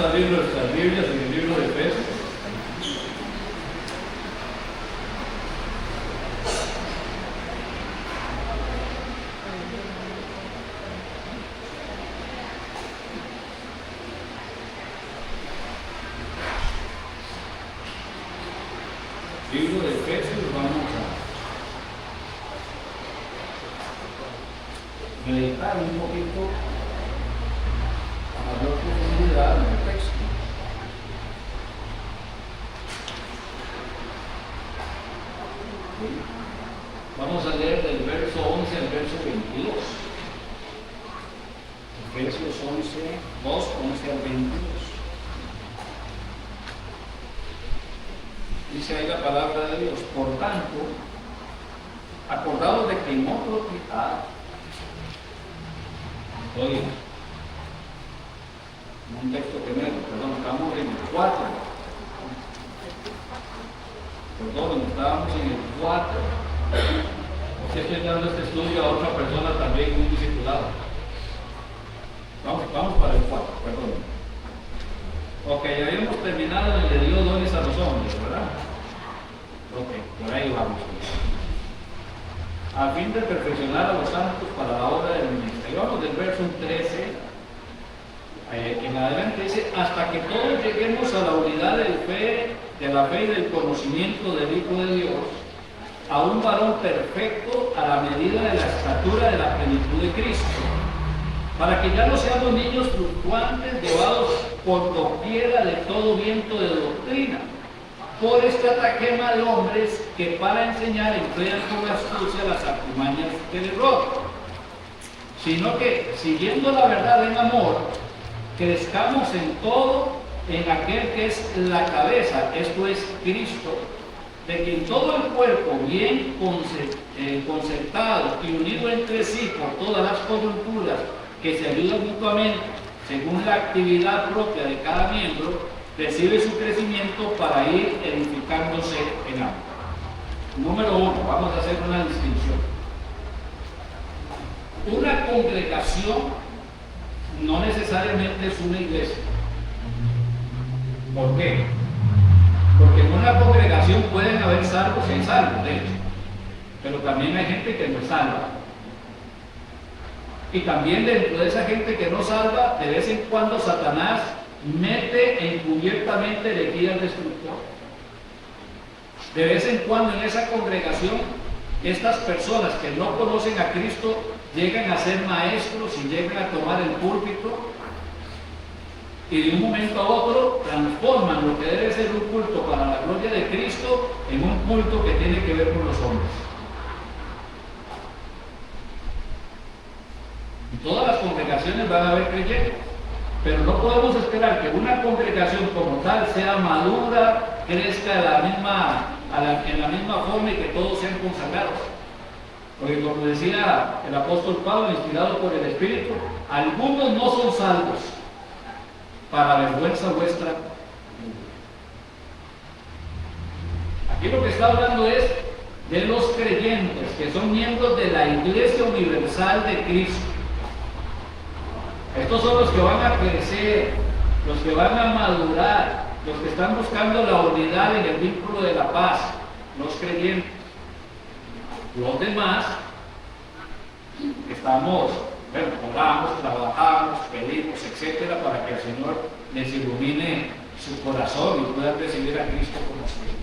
a abrir nuestras Biblias en el libro de Efesios. Libro de Efesios, vamos a meditar un poquito a mayor profundidad en el texto. Vamos a leer del verso 11 al verso 22. Efesios 11 al 22. Dice ahí la palabra de Dios: por tanto, acordaos de que en otro oiga, un texto que perdón, estamos en el 4. Perdón, estábamos en el 4. Si estoy dando este estudio a otra persona también, un discipulado. Vamos para el 4, perdón. Ok, ya habíamos terminado en el de dio dones a los hombres, ¿verdad? Ok, por ahí vamos. A fin de perfeccionar a los santos para la obra del ministerio. Vamos del verso 13 en adelante, dice: hasta que todos lleguemos a la unidad de la fe y del conocimiento del Hijo de Dios, a un varón perfecto a la medida de la estatura de la plenitud de Cristo, para que ya no seamos niños fluctuantes, llevados por doquiera de todo viento de doctrina, por estratagema de hombres que para enseñar emplean con astucia las artimañas del error, sino que, siguiendo la verdad en amor, crezcamos en todo en aquel que es la cabeza, esto es Cristo, de quien todo el cuerpo, bien concertado y unido entre sí por todas las coyunturas, que se ayudan mutuamente según la actividad propia de cada miembro, recibe su crecimiento para ir edificándose en algo. Número 1, vamos a hacer una distinción. Una congregación no necesariamente es una iglesia. ¿Por qué? Porque en una congregación pueden haber salvos y salvos, de hecho, pero también hay gente que no salva. Y también dentro de esa gente que no salva, de vez en cuando Satanás mete encubiertamente herejías destructoras. De vez en cuando en esa congregación, estas personas que no conocen a Cristo llegan a ser maestros y llegan a tomar el púlpito y de un momento a otro transforman lo que debe ser un culto para la gloria de Cristo en un culto que tiene que ver con los hombres. En todas las congregaciones van a haber creyentes, pero no podemos esperar que una congregación como tal sea madura, crezca en la misma forma y que todos sean consagrados. Porque como decía el apóstol Pablo, inspirado por el Espíritu, algunos no son salvos, para vergüenza vuestra. Aquí lo que está hablando es de los creyentes, que son miembros de la Iglesia Universal de Cristo. Estos son los que van a crecer, los que van a madurar, los que están buscando la unidad en el vínculo de la paz, los creyentes. Los demás, estamos, oramos, trabajamos, pedimos, etcétera, para que el Señor les ilumine su corazón y puedan recibir a Cristo como Señor.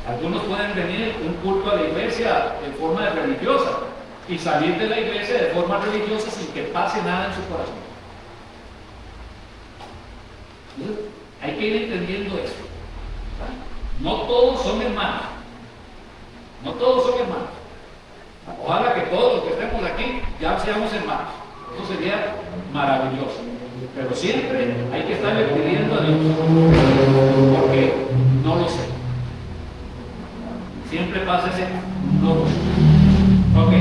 Algunos pueden venir un culto a la iglesia de forma religiosa y salir de la iglesia de forma religiosa sin que pase nada en su corazón. Hay que ir entendiendo esto. No todos son hermanos. No todos son hermanos. Ojalá que todos los que estemos aquí ya seamos hermanos. Eso sería maravilloso. Pero siempre hay que estarle pidiendo a Dios. Porque no lo sé. Siempre pasa ese no lo sé. Ok.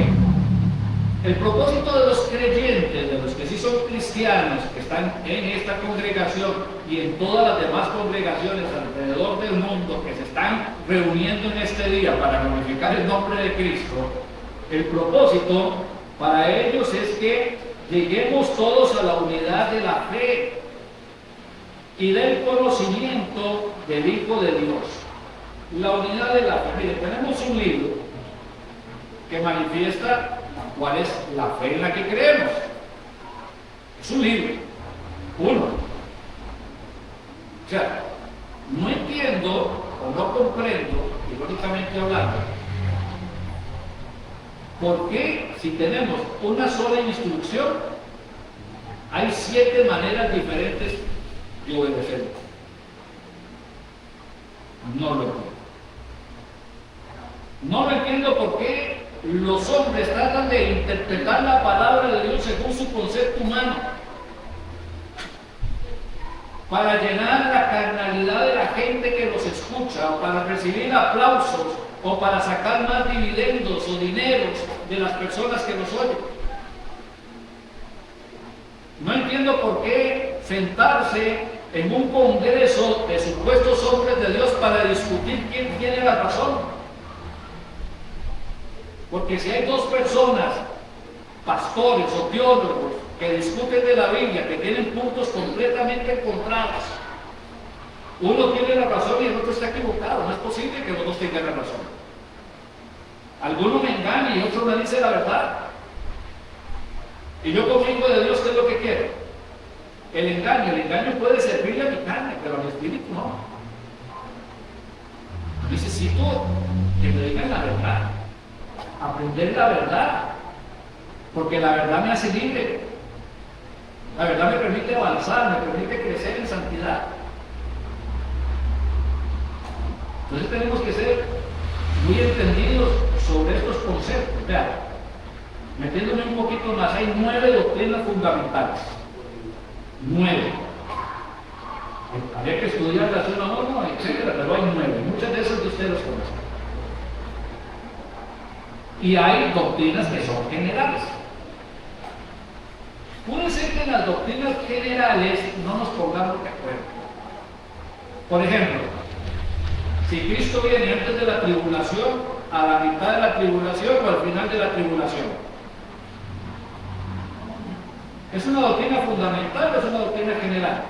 El propósito de los creyentes, de los que sí son cristianos, que están en esta congregación y en todas las demás congregaciones alrededor del mundo que se están reuniendo en este día para glorificar el nombre de Cristo, el propósito para ellos es que lleguemos todos a la unidad de la fe. y del conocimiento del Hijo de Dios. La unidad de la fe. Mire, tenemos un libro que manifiesta cuál es la fe en la que creemos. Es un libro, uno. O sea, no entiendo o no comprendo, irónicamente hablando, por qué si tenemos una sola instrucción, hay 7 maneras diferentes de obedecerlo. No lo entiendo. No lo entiendo por qué los hombres tratan de interpretar la palabra de Dios según su concepto humano, para llenar la carnalidad de la gente que los escucha, o para recibir aplausos, o para sacar más dividendos o dineros de las personas que los oyen. No entiendo por qué sentarse en un congreso de supuestos hombres de Dios para discutir quién tiene la razón. Porque si hay 2 personas, pastores o teólogos, que discuten de la Biblia, que tienen puntos completamente encontrados, uno tiene la razón y el otro está equivocado. No es posible que los dos tengan la razón. Alguno me engaña y otro me dice la verdad. Y yo como hijo de Dios, ¿qué es lo que quiero? El engaño puede servirle a mi carne, pero a mi espíritu no. Necesito que me digan la verdad, aprender la verdad, porque la verdad me hace libre. La verdad me permite avanzar, me permite crecer en santidad. Entonces tenemos que ser muy entendidos sobre estos conceptos. Vean, metiéndome un poquito más, hay 9 doctrinas fundamentales. 9. Habría que estudiarlas uno a uno, etc., pero hay 9. Muchas de esas de ustedes los conocen. Y hay doctrinas que son generales. Puede ser que en las doctrinas generales no nos pongamos de acuerdo. Por ejemplo, si Cristo viene antes de la tribulación, a la mitad de la tribulación o al final de la tribulación. ¿Es una doctrina fundamental o es una doctrina general?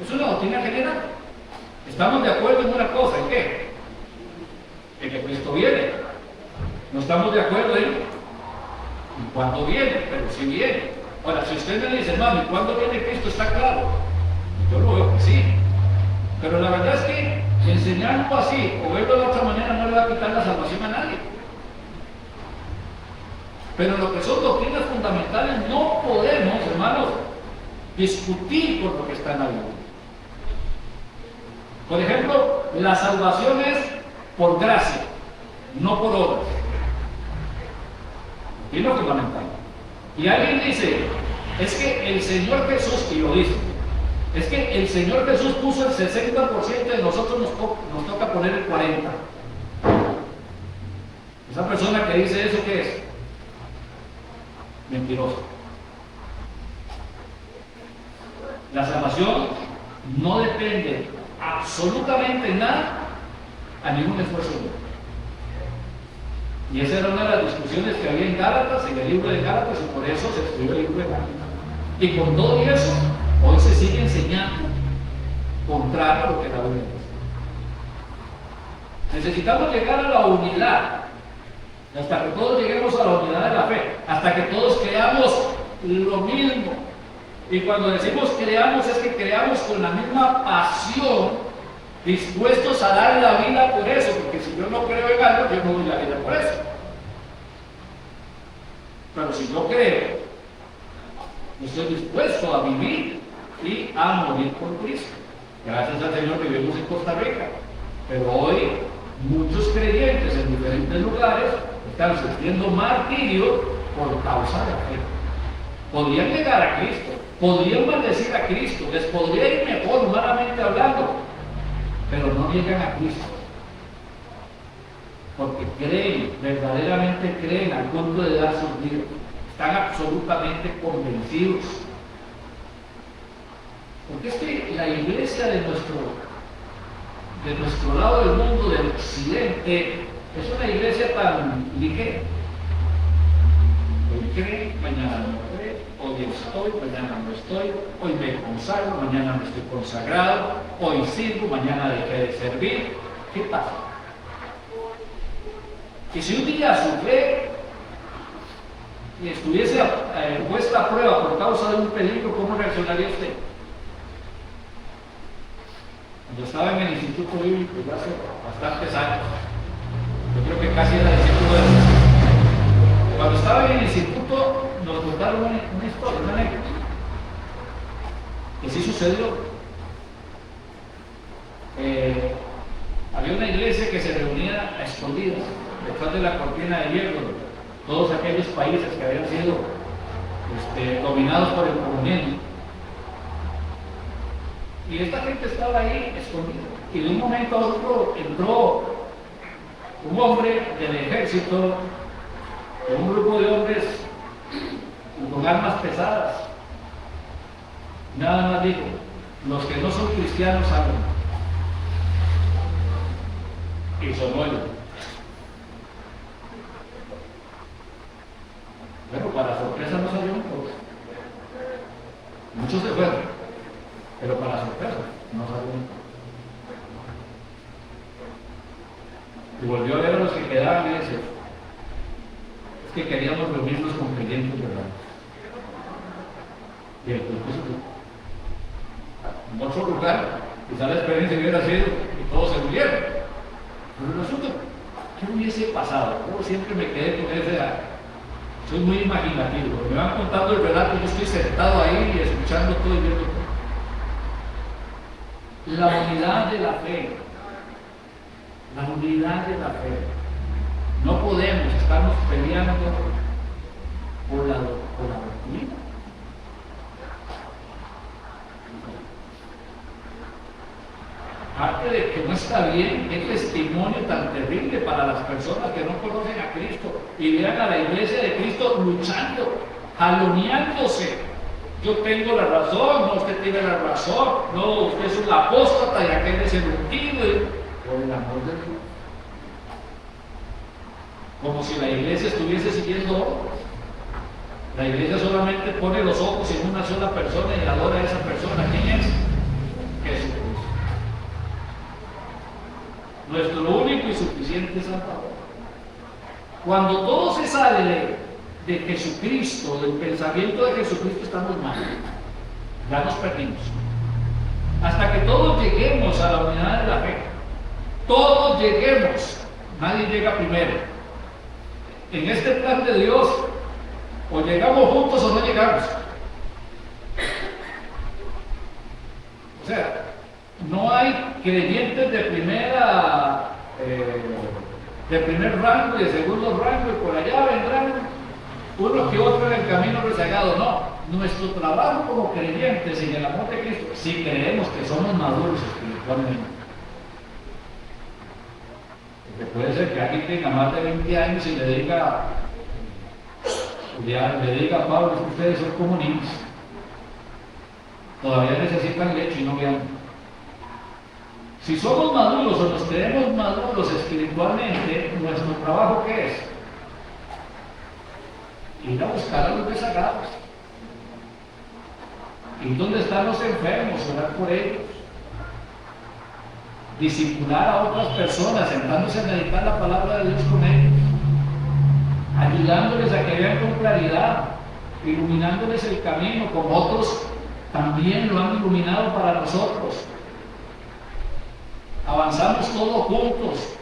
Es una doctrina general. Estamos de acuerdo en una cosa, ¿en qué? En que Cristo viene. No estamos de acuerdo en cuándo viene, pero sí viene. Ahora, si usted me dice, mami, ¿cuándo viene Cristo? Está claro. Yo lo veo que sí. Pero la verdad es que enseñarlo así o verlo de otra manera no le va a quitar la salvación a nadie. Pero lo que son doctrinas fundamentales no podemos, hermanos, discutir por lo que está en la Biblia. Por ejemplo, la salvación es por gracia, no por obras. Y lo fundamental. Y alguien dice, es que el Señor Jesús, y lo dice, es que el Señor Jesús puso el 60% y nosotros nos toca poner el 40%. Esa persona que dice eso, ¿qué es? Mentiroso. La salvación no depende absolutamente nada a ningún esfuerzo humano. Y esa era una de las discusiones que había en Gálatas, en el libro de Gálatas, y por eso se escribió el libro de Gálatas. Y con todo eso, hoy se sigue enseñando contrario a lo que la Biblia dice. Necesitamos llegar a la unidad, hasta que todos lleguemos a la unidad de la fe, hasta que todos creamos lo mismo. Y cuando decimos creamos, es que creamos con la misma pasión, dispuestos a dar la vida por eso, porque si yo no creo en algo, yo no doy la vida por eso. Pero si yo creo, estoy dispuesto a vivir y a morir por Cristo. Gracias al Señor que vivimos en Costa Rica. Pero hoy muchos creyentes en diferentes lugares están sufriendo martirio por causa de la fe. Podrían llegar a Cristo, podrían maldecir a Cristo, les podría ir mejor humanamente hablando, pero no llegan a Cristo. Porque creen, verdaderamente creen al punto de dar sus vidas. Están absolutamente convencidos. Porque es que la iglesia de nuestro lado del mundo, del occidente, es una iglesia tan ligera. Hoy cree, mañana no cree, hoy hoy estoy, mañana no estoy, hoy me consagro, mañana no estoy consagrado, hoy sirvo, mañana dejé de servir. ¿Qué pasa? Y si un día su fe estuviese puesta a prueba por causa de un peligro, ¿cómo reaccionaría usted? Cuando estaba en el Instituto Bíblico, ya hace bastantes años, yo creo que casi era discípulo de Jesús. Cuando estaba en el instituto, nos contaron una historia, una anécdota, que sí sucedió. Había una iglesia que se reunía a escondidas, detrás de la cortina de hierro, todos aquellos países que habían sido dominados por el comunismo. Y esta gente estaba ahí escondida. Y de un momento a otro entró un hombre del ejército, un grupo de hombres con armas pesadas. Nada más dijo: los que no son cristianos hablan. Y sonó el. Bueno, para sorpresa no salieron todos. Muchos se fueron, pero para sorpresa no salieron todos. Y volvió a ver a los que quedaban y decía: es que queríamos reunirnos con creyentes verdaderos. Y el culto se fue. En otro lugar, quizá la experiencia hubiera sido y todos se murieron. Pero resulta, ¿qué hubiese pasado? Yo siempre me quedé con ese. Soy muy imaginativo. Me van contando el relato, yo estoy sentado ahí y escuchando todo y viendo todo. La unidad de la fe. La unidad de la fe. No podemos estarnos peleando por la doctrina. Aparte de que no está bien, qué testimonio tan terrible para las personas que no conocen a Cristo y vean a la iglesia de Cristo luchando, jaloneándose. Yo tengo la razón, no, usted tiene la razón, no, usted es un apóstata y aquel es el ungido. Por el amor de Dios. Como si la iglesia estuviese siguiendo ojos. La iglesia solamente pone los ojos en una sola persona y adora a esa persona. ¿Quién es? Jesucristo. Nuestro único y suficiente Salvador. Cuando todo se sale de Jesucristo, del pensamiento de Jesucristo, estamos mal. Ya nos perdimos. Hasta que todos lleguemos a la unidad de la fe. Todos lleguemos. Nadie llega primero. En este plan de Dios, o llegamos juntos o no llegamos. O sea, no hay creyentes de primera, de primer rango y de segundo rango, y por allá vendrán uno que otro en el camino rezagado. No, nuestro trabajo como creyentes en el amor de Cristo, si creemos que somos maduros espiritualmente. Porque puede ser que alguien tenga más de 20 años y le diga a Pablo: es que ustedes son como niños, todavía necesitan leche y no vean. Si somos maduros o nos creemos maduros espiritualmente, nuestro trabajo ¿qué es? Ir a buscar a los rezagados. Ir donde están los enfermos, orar por ellos. Discipular a otras personas, sentándose a meditar la palabra de Dios con ellos. Ayudándoles a que vean con claridad, iluminándoles el camino, como otros también lo han iluminado para nosotros. Avanzamos todos juntos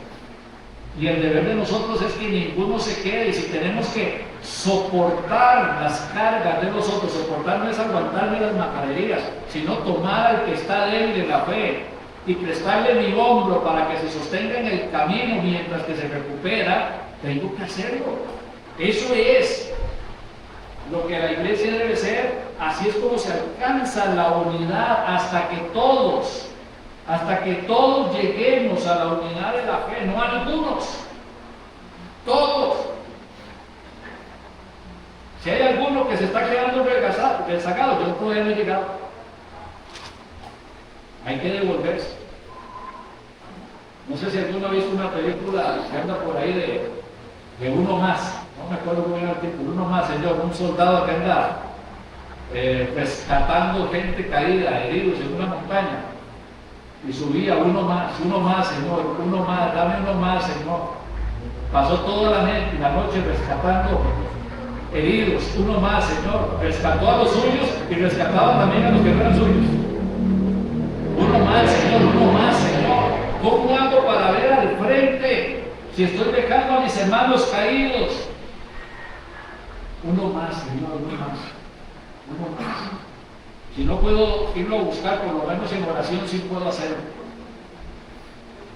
y el deber de nosotros es que ninguno se quede. Y si tenemos que soportar las cargas de los otros, soportar no es aguantarme las majaderías, sino tomar al que está débil en la fe y prestarle mi hombro para que se sostenga en el camino mientras que se recupera, tengo que hacerlo. Eso es lo que la iglesia debe ser. Así es como se alcanza la unidad, hasta que todos lleguemos a la unidad de la fe, no algunos, todos. Si hay alguno que se está quedando rezagado, yo todavía no he llegado. Hay que devolverse. No sé si alguno ha visto una película que anda por ahí de Uno Más. No me acuerdo cómo era el título. Uno Más, señor, un soldado que anda rescatando gente caída, heridos en una montaña. Y subía uno más, Señor, uno más, dame uno más, Señor. Pasó toda la noche rescatando heridos, uno más, Señor. Rescató a los suyos y rescataba también a los que no eran suyos. Uno más, Señor, uno más, Señor. ¿Cómo hago para ver al frente si estoy dejando a mis hermanos caídos? Uno más, Señor, uno más. Uno más. Si no puedo irlo a buscar, por lo menos en oración sí puedo hacerlo.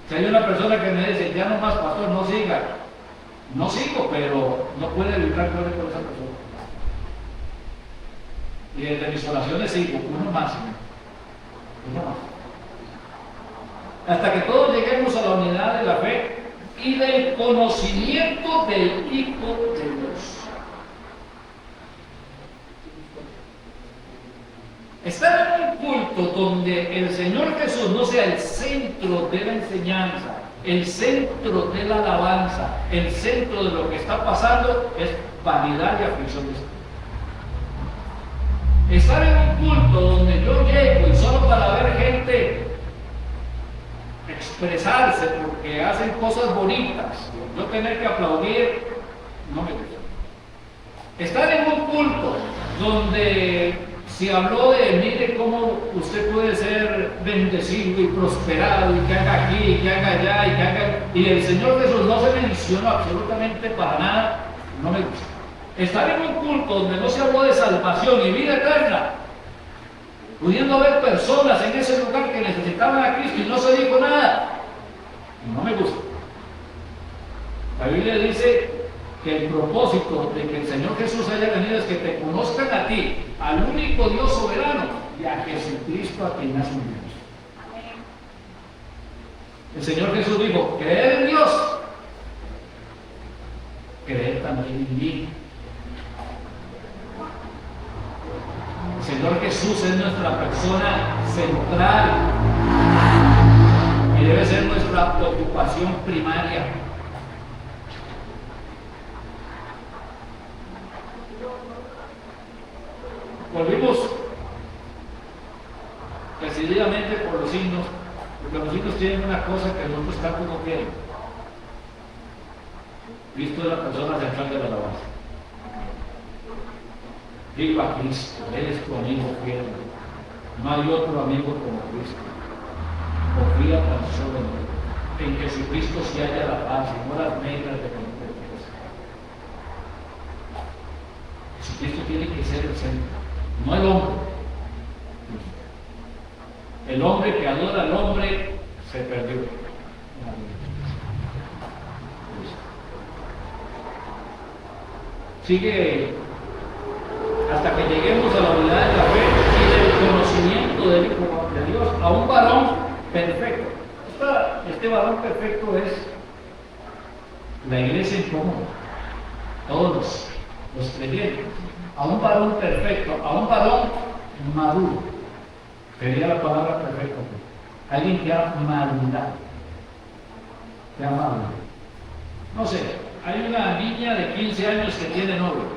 Si hay una persona que me dice, ya no más, pastor, no siga. No sigo, pero no puede evitar que ore por esa persona. Y desde mis oraciones sigo, uno más, Señor. Uno más. Hasta que todos lleguemos a la unidad de la fe y del conocimiento del Hijo de Dios. Estar en un culto donde el Señor Jesús no sea el centro de la enseñanza, el centro de la alabanza, el centro de lo que está pasando, es vanidad y aflicción de espíritu. Estar en un culto donde yo llego y solo para ver gente expresarse porque hacen cosas bonitas, yo tener que aplaudir, no me gusta. Estar en un culto donde se habló de, mire cómo usted puede ser bendecido y prosperado, y que haga aquí, y que haga allá, y que haga... Y el Señor Jesús no se mencionó absolutamente para nada, no me gusta. Estar en un culto donde no se habló de salvación y vida eterna, pudiendo haber personas en ese lugar que necesitaban a Cristo y no se dijo nada, no me gusta. La Biblia dice que el propósito de que el Señor Jesús haya venido es que te conozcan a ti, al único Dios soberano, y a Jesucristo a quien has unido. El Señor Jesús dijo, creed en Dios, creed también en mí. El Señor Jesús es nuestra persona central y debe ser nuestra preocupación primaria. Volvimos decididamente por los signos, porque los signos tienen una cosa que los otros campos no tienen. Cristo es la persona central de la alabanza. Digo a Cristo, Él es tu amigo fiel. No hay otro amigo como Cristo. Confía tan solo en Él. En Jesucristo se halla la paz y no las medias de competencia. Jesucristo tiene que ser el centro. No el hombre. El hombre que adora al hombre se perdió. Sigue hasta que lleguemos a la unidad de la fe y del conocimiento del Hijo de Dios, a un varón perfecto. Este varón perfecto es la iglesia en común, todos los creyentes. A un varón perfecto, a un varón maduro. Sería la palabra perfecto. Alguien que ha madurado. Que ha madurado. No sé, hay una niña de 15 años que tiene novio.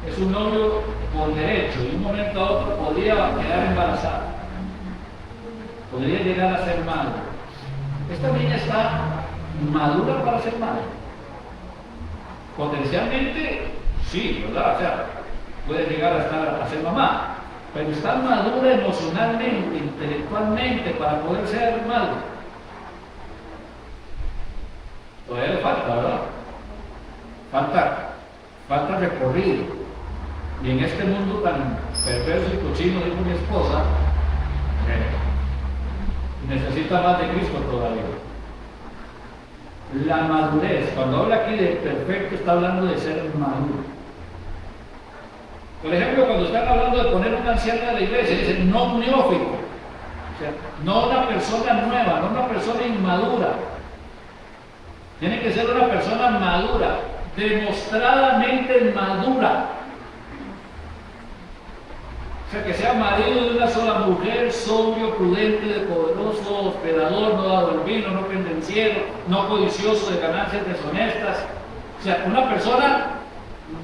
Es un novio por derecho y de un momento a otro podría quedar embarazada. Podría llegar a ser madre. Esta niña está madura para ser madre. Potencialmente, sí, ¿verdad? O sea, puede llegar a ser mamá, pero está madura emocionalmente, intelectualmente para poder ser madre. Todavía le falta, ¿verdad? Falta recorrido. Y en este mundo tan perverso y cochino, dijo mi esposa, necesita más de Cristo todavía. La madurez, cuando habla aquí de perfecto, está hablando de ser maduro. Por ejemplo, cuando están hablando de poner una anciana de la iglesia, dicen no un neófito, o sea, no una persona nueva, no una persona inmadura. Tiene que ser una persona madura, demostradamente madura. O sea, que sea marido de una sola mujer, sobrio, prudente, poderoso, hospedador, no dado el vino, no pendenciero, no codicioso de ganancias deshonestas. O sea, una persona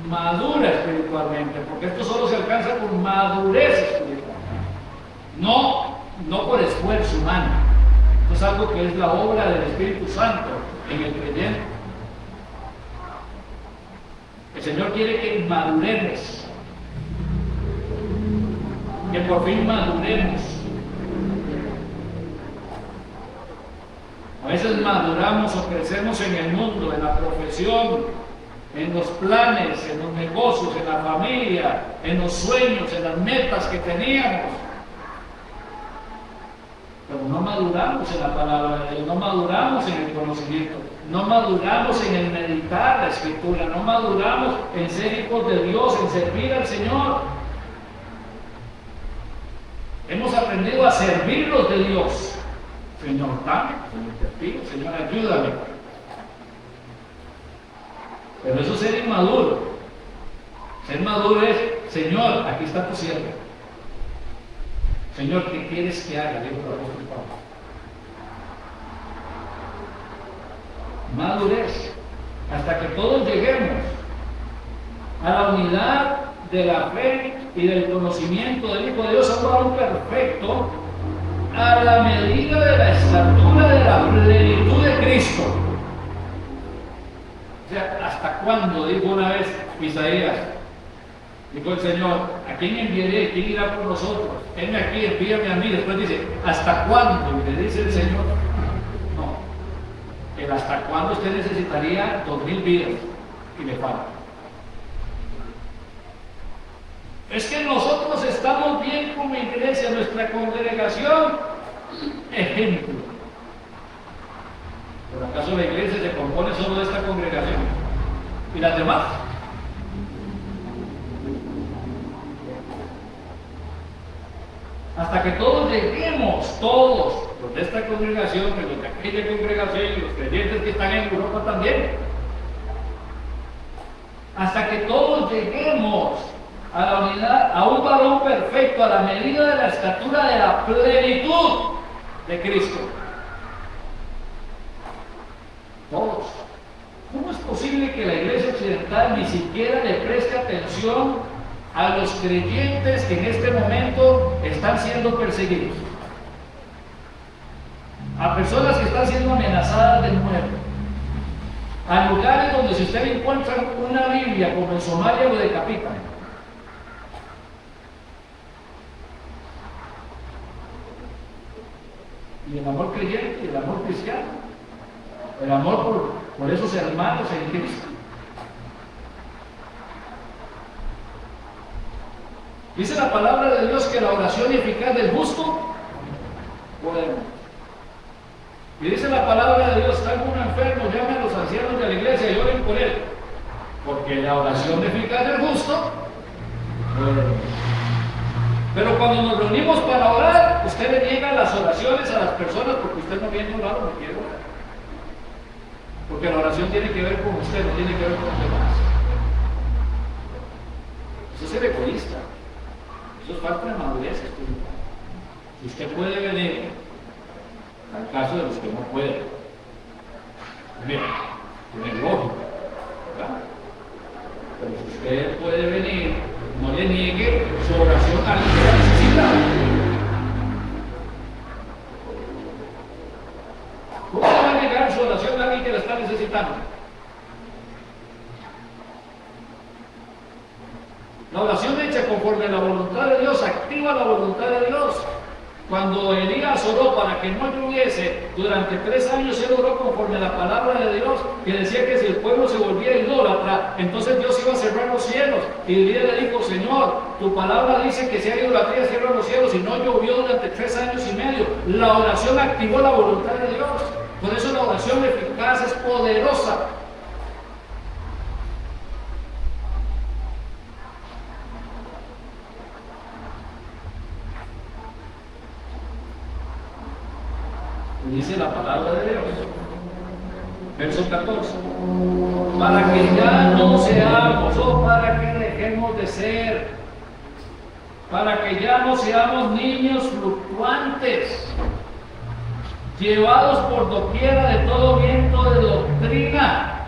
madura espiritualmente, porque esto solo se alcanza con madurez espiritual, no por esfuerzo humano. Esto es algo que es la obra del Espíritu Santo en el creyente. El Señor quiere que maduremos, que por fin maduremos. A veces maduramos o crecemos en el mundo, en la profesión, en los planes, en los negocios, en la familia, en los sueños, en las metas que teníamos. Pero no maduramos en la palabra de Dios, no maduramos en el conocimiento, no maduramos en el meditar la Escritura, no maduramos en ser hijos de Dios, en servir al Señor. Hemos aprendido a servirlos de Dios. Señor, dame, Señor, te pido, Señor, ayúdame. Pero eso es ser inmaduro. Ser maduro es, Señor, aquí está tu siervo. Señor, ¿qué quieres que haga? Dijo el apóstol Pablo. Madurez, hasta que todos lleguemos a la unidad de la fe y del conocimiento del Hijo de Dios, a un varón perfecto, a la medida de la estatura de la plenitud de Cristo. O sea, ¿hasta cuándo? Dijo una vez Isaías. Dijo el Señor, ¿a quién enviaré? ¿Quién irá por nosotros? Venme aquí, envíame a mí. Después dice, ¿hasta cuándo? Y le dice el Señor, no, el hasta cuándo usted necesitaría 2000 vidas y le falta. Es que nosotros estamos bien como iglesia, nuestra congregación, ejemplo. ¿Por acaso la iglesia se compone solo de esta congregación? ¿Y las demás? Hasta que todos lleguemos, todos, los de esta congregación, los de aquella congregación y los creyentes que están en Europa también. Hasta que todos lleguemos a la unidad, a un varón perfecto, a la medida de la estatura de la plenitud de Cristo. Todos. ¿Cómo es posible que la iglesia occidental ni siquiera le preste atención a los creyentes que en este momento están siendo perseguidos? A personas que están siendo amenazadas de muerte. A lugares donde si usted encuentra una Biblia como en Somalia lo decapitan. Y el amor creyente, el amor cristiano, el amor por esos hermanos en Cristo. Dice la palabra de Dios que la oración eficaz del justo puede morir. Y dice la palabra de Dios, está alguno enfermo, llame a los ancianos de la iglesia y oren por él. Porque la oración eficaz del justo puede morir. Pero cuando nos reunimos para orar, usted le niega las oraciones a las personas porque usted no viene a orar o no quiere orar. Porque la oración tiene que ver con usted, no tiene que ver con los demás. Eso es ser egoísta. Eso es falta de madurez espiritual. Si usted puede venir, al caso de los que no pueden, bien, tiene lógica, ¿verdad? Pero si usted puede venir, no le niegue su oración a alguien que la necesita. ¿Cómo le va a negar su oración a alguien que la está necesitando? La oración hecha conforme a la voluntad de Dios activa la voluntad de Dios. Cuando Elías oró para que no lloviese, durante 3 años él oró conforme a la palabra de Dios, que decía que si el pueblo se volvía idólatra, entonces Dios iba a cerrar los cielos. Y Elías le dijo, Señor, tu palabra dice que si hay idolatría, cierra los cielos, y no llovió durante 3 años y medio. La oración activó la voluntad de Dios. Por eso la oración eficaz es poderosa. Dice la palabra de Dios, verso 14, para que ya no seamos, o para que dejemos de ser, para que ya no seamos niños fluctuantes, llevados por doquiera de todo viento de doctrina,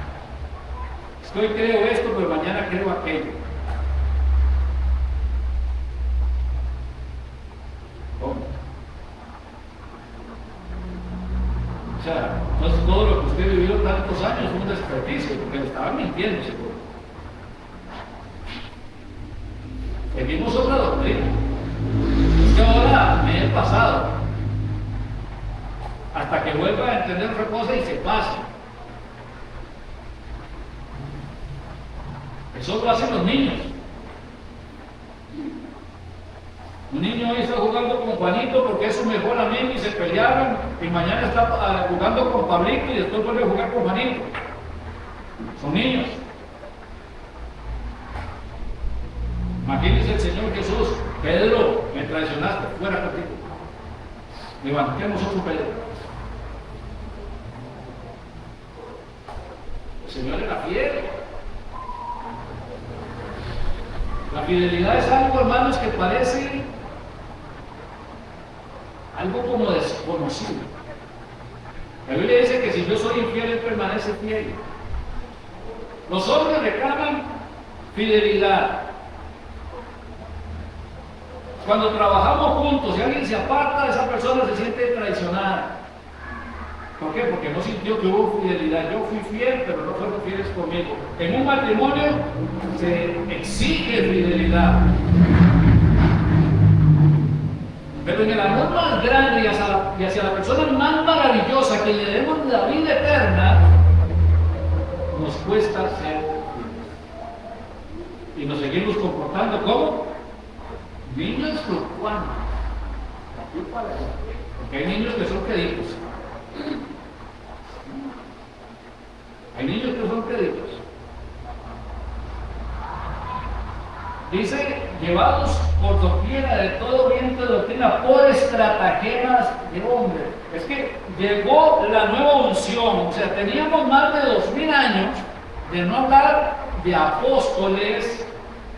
Es que hoy creo esto, pero mañana creo aquello. ¿Cómo? O sea, entonces todo lo que usted vivió tantos años fue un desperdicio, porque le estaban mintiendo, seguro. Seguimos otra doctrina. Es que ahora me he pasado. Hasta que vuelva a entender otra cosa y se pase. Eso lo hacen los niños. Un niño hoy está jugando con Juanito porque es su mejor amigo y se pelearon, y mañana está jugando con Pablito y después vuelve a jugar con Juanito. Son niños. Imagínese el Señor Jesús: Pedro, me traicionaste, fuera contigo. Levantemos otro Pedro. El Señor era fiel. La fidelidad es algo, hermanos, que parece algo como desconocido. La Biblia dice que si yo soy infiel, Él permanece fiel. Los hombres reclaman fidelidad. Cuando trabajamos juntos, si alguien se aparta, esa persona se siente traicionada. ¿Por qué? Porque no sintió que hubo fidelidad. Yo fui fiel, pero no fueron fieles conmigo. En un matrimonio se exige fidelidad. Pero en el amor más grande y hacia la persona más maravillosa, que le demos la vida eterna, nos cuesta ser fieles. Y nos seguimos comportando como niños fluctuantes. Porque hay niños que son queditos. Hay niños que son queditos. Dice: llevados por doquiera de todo viento de doctrina, por estratagemas de hombres. Es que llegó la nueva unción. O sea, teníamos más de 2000 años de no hablar de apóstoles,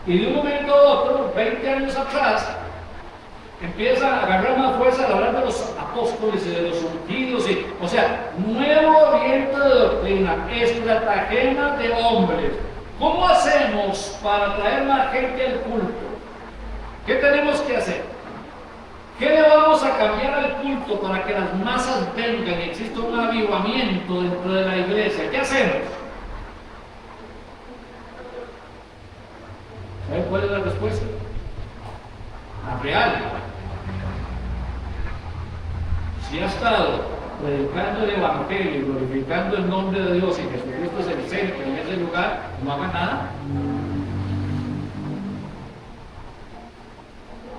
y de un momento a otro, 20 años atrás, empieza a agarrar más fuerza al hablar de los apóstoles y de los ungidos. O sea, nuevo viento de doctrina, estratagemas de hombres. ¿Cómo hacemos para traer más gente al culto? ¿Qué tenemos que hacer? ¿Qué le vamos a cambiar al culto para que las masas vengan y exista un avivamiento dentro de la iglesia? ¿Qué hacemos? ¿Saben cuál es la respuesta? La real. Si ha estado predicando el Evangelio y glorificando el nombre de Dios, y Jesucristo es el centro en ese lugar, no haga nada.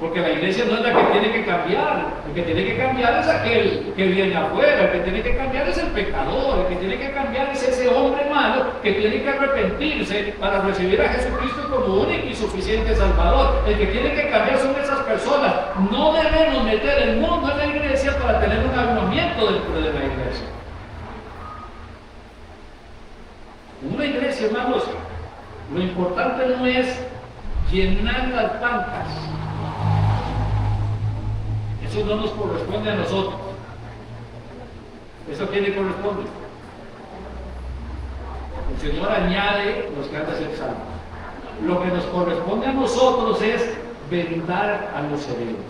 Porque la iglesia no es la que tiene que cambiar. El que tiene que cambiar es aquel que viene afuera. El que tiene que cambiar es el pecador. El que tiene que cambiar es ese hombre malo que tiene que arrepentirse para recibir a Jesucristo como único y suficiente Salvador. El que tiene que cambiar son esas personas. No debemos meter el mundo en la iglesia para tener un avivamiento dentro de la iglesia. En una iglesia, hermanos, lo importante no es llenar las bancas. Eso no nos corresponde a nosotros. ¿Eso a quién le corresponde? El Señor añade los que han de ser salvos. Lo que nos corresponde a nosotros es vendar a los heridos.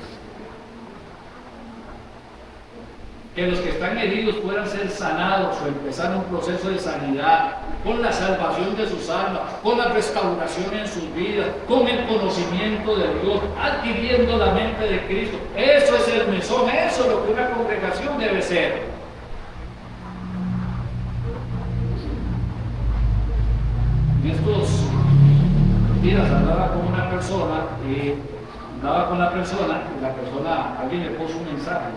Que los que están heridos puedan ser sanados o empezar un proceso de sanidad con la salvación de sus almas, con la restauración en sus vidas, con el conocimiento de Dios, adquiriendo la mente de Cristo. Eso es el mesón, eso es lo que una congregación debe ser. En estos días andaba con una persona y alguien le puso un mensaje.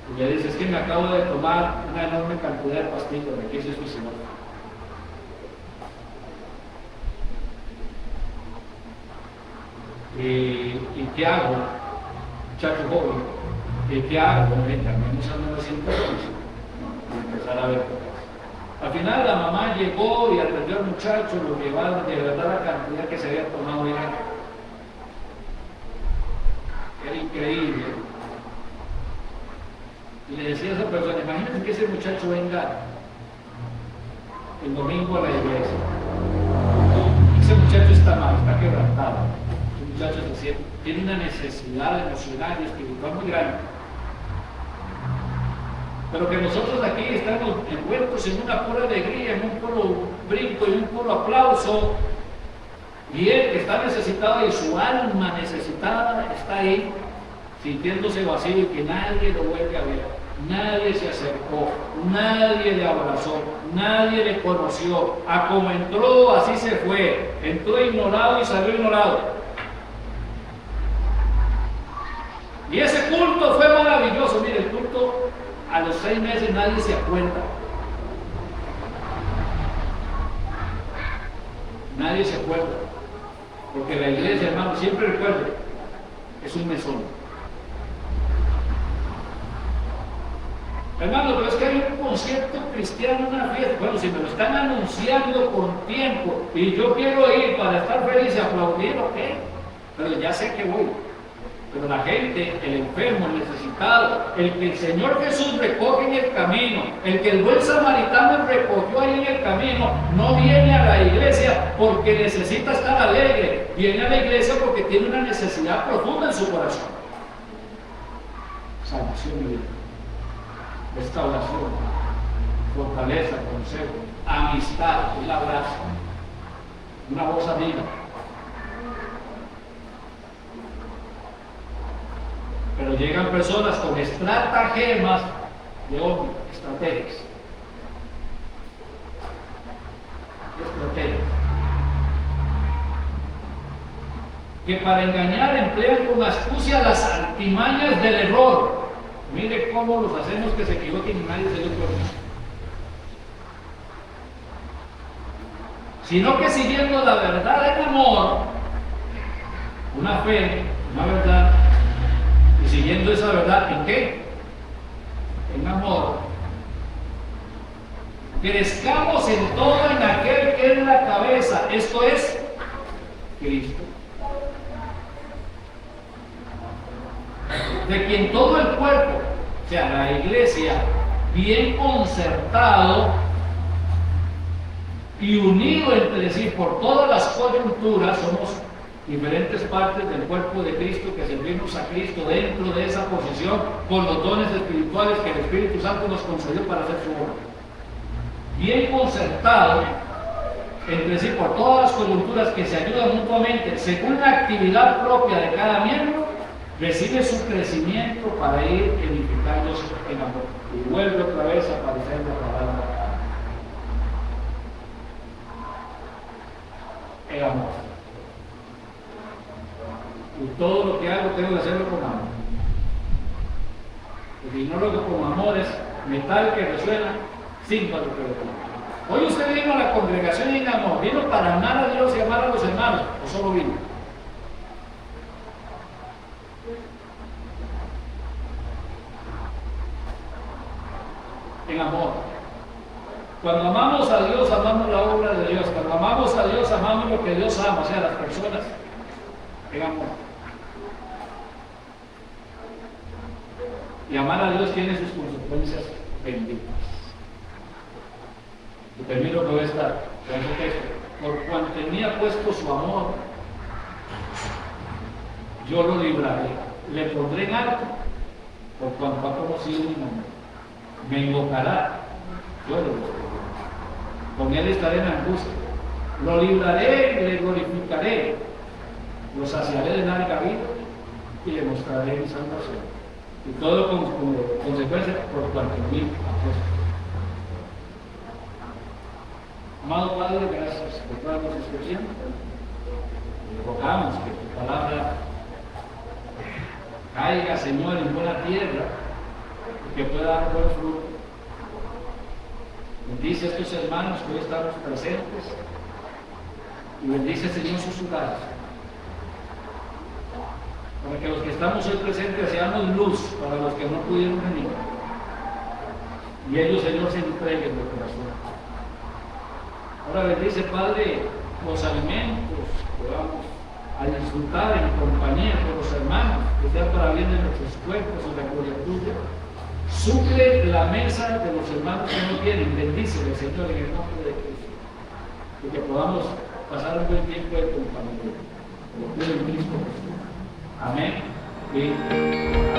Y le dice: es que me acabo de tomar una enorme cantidad de pastillas. ¿De qué es eso, Señor? ¿Y qué hago? Muchacho joven, ¿y qué hago? Llamemos a 911 y empezar a ver cosas. Al final la mamá llegó y atendió al muchacho, lo llevaron, de verdad la cantidad que se había tomado era increíble. Y le decía a esa persona: imagínense que ese muchacho venga el domingo a la iglesia. Ese muchacho está mal, está quebrantado. Ese muchacho tiene una necesidad emocional y espiritual muy grande. Pero que nosotros aquí estamos envueltos en una pura alegría, en un puro brinco y un puro aplauso, y él que está necesitado y su alma necesitada está ahí, sintiéndose vacío y que nadie lo vuelve a ver. Nadie se acercó, nadie le abrazó, nadie le conoció. A como entró, así se fue. Entró ignorado y salió ignorado. Y ese culto fue maravilloso. Mire, el culto a los 6 meses nadie se acuerda. Nadie se acuerda. Porque la iglesia, hermano, siempre recuerda, es un mesón. Hermano, pero es que hay un concierto cristiano, una fiesta. Bueno, si me lo están anunciando con tiempo y yo quiero ir para estar feliz y aplaudir, ok, pero ya sé que voy. Pero la gente, el enfermo, el necesitado, el que el Señor Jesús recoge en el camino, el que el buen samaritano recogió ahí en el camino, no viene a la iglesia porque necesita estar alegre, viene a la iglesia porque tiene una necesidad profunda en su corazón. Salvación y vida, restauración, fortaleza, consejo, amistad, un abrazo, una voz amiga. Pero llegan personas con estratagemas de hombre, estrategias. Que para engañar emplean con astucia las artimañas del error. Mire cómo los hacemos que se equivoquen y nadie se dio cuenta. Sino que siguiendo la verdad en amor, una fe, una verdad, y siguiendo esa verdad, ¿en qué? En amor. Crezcamos en todo en aquel que es la cabeza, esto es Cristo. De quien todo el cuerpo, o sea, la iglesia, bien concertado y unido entre sí por todas las coyunturas, somos diferentes partes del cuerpo de Cristo que servimos a Cristo dentro de esa posición con los dones espirituales que el Espíritu Santo nos concedió para hacer su obra. Bien concertado entre sí por todas las coyunturas que se ayudan mutuamente según la actividad propia de cada miembro, recibe su crecimiento para ir edificándose en amor. Y vuelve otra vez a aparecer la palabra el amor. Y todo lo que hago tengo que hacerlo con amor. Porque si no lo hago con amor es metal que resuena, símbolo que resuena. Hoy usted vino a la congregación en amor, ¿vino para amar a Dios y amar a los hermanos? ¿O solo vino? En amor. Cuando amamos a Dios, amamos la obra de Dios. Cuando amamos a Dios, amamos lo que Dios ama, o sea, las personas. En amor. Y amar a Dios tiene sus consecuencias benditas. Y termino con esta texto. Por cuanto tenía puesto su amor, yo lo libraré. Le pondré en alto, por cuanto ha conocido mi nombre. Me invocará, yo lo libraré. Con él estaré en angustia. Lo libraré y le glorificaré. Lo saciaré de larga vida y le mostraré mi salvación. Y todo con consecuencia por cuanto en mí apuesto. Amado Padre, gracias por toda nuestra expresión. Rogamos que tu palabra caiga, Señor, en buena tierra y que pueda dar buen fruto. Bendice a estos hermanos que hoy estamos presentes y bendice, Señor, sus hogares. Para que los que estamos hoy presentes seamos luz para los que no pudieron venir. Y ellos, Señor, se entreguen de corazón. Ahora bendice, Padre, los alimentos que vamos a disfrutar en compañía con los hermanos, que sean para bien de nuestros cuerpos y la gloria tuya. Suple la mesa de los hermanos que no tienen. Bendícele, Señor, en el nombre de Cristo. Y que podamos pasar un buen tiempo en tu familia. Lo pido en Cristo. Amén. Y